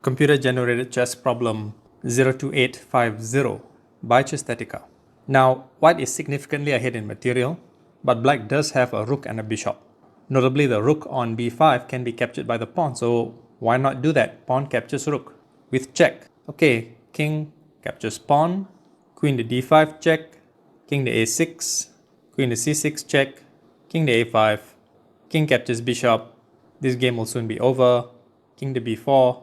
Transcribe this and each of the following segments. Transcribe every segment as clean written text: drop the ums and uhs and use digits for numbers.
Computer-generated chess problem 02850 by Chessatica. Now, white is significantly ahead in material, but black does have a rook and a bishop. Notably, the rook on b5 can be captured by the pawn, so why not do that? Pawn captures rook with check. Okay, king captures pawn, queen to d5 check, king to a6, queen to c6 check, king to a5, king captures bishop. This game will soon be over. King to b4,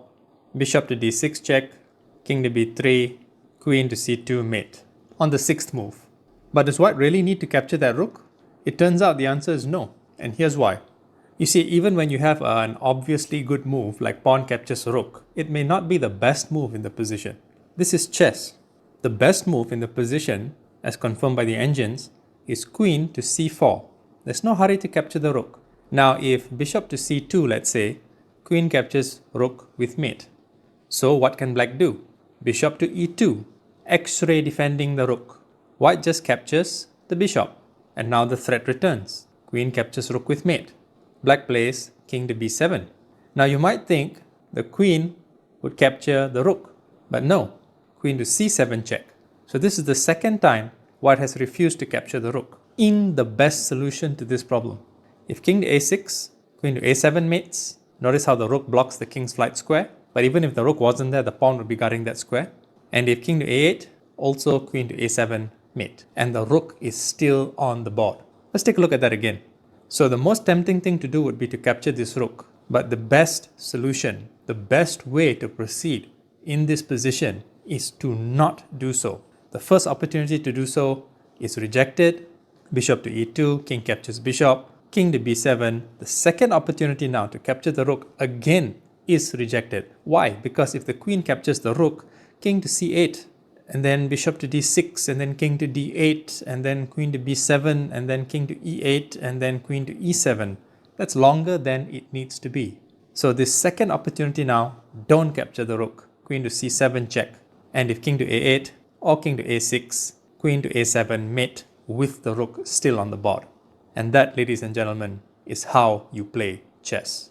bishop to d6 check, king to b3, queen to c2 mate. On the sixth move. But does white really need to capture that rook? It turns out the answer is no, and here's why. You see, even when you have an obviously good move like pawn captures rook, it may not be the best move in the position. This is chess. The best move in the position, as confirmed by the engines, is queen to c4. There's no hurry to capture the rook. Now if bishop to c2, let's say, queen captures rook with mate. So what can black do? Bishop to e2, X-ray defending the rook. White just captures the bishop, and now the threat returns. Queen captures rook with mate. Black plays king to b7. Now you might think the queen would capture the rook, but no, queen to c7 check. So this is the second time white has refused to capture the rook. In the best solution to this problem, if king to a6, queen to a7 mates, notice how the rook blocks the king's flight square, but even if the rook wasn't there, the pawn would be guarding that square. And if king to a8, also queen to a7 mate, and the rook is still on the board. Let's take a look at that again. So the most tempting thing to do would be to capture this rook, but the best solution, the best way to proceed in this position is to not do so. The first opportunity to do so is rejected. Bishop to e2, king captures bishop, king to b7. The second opportunity now to capture the rook again is rejected. Why? Because if the queen captures the rook, king to c8, and then bishop to d6, and then king to d8, and then queen to b7, and then king to e8, and then queen to e7. That's longer than it needs to be. So this second opportunity now, don't capture the rook. Queen to c7 check. And if king to a8 or king to a6, queen to a7 mate with the rook still on the board. And that, ladies and gentlemen, is how you play chess.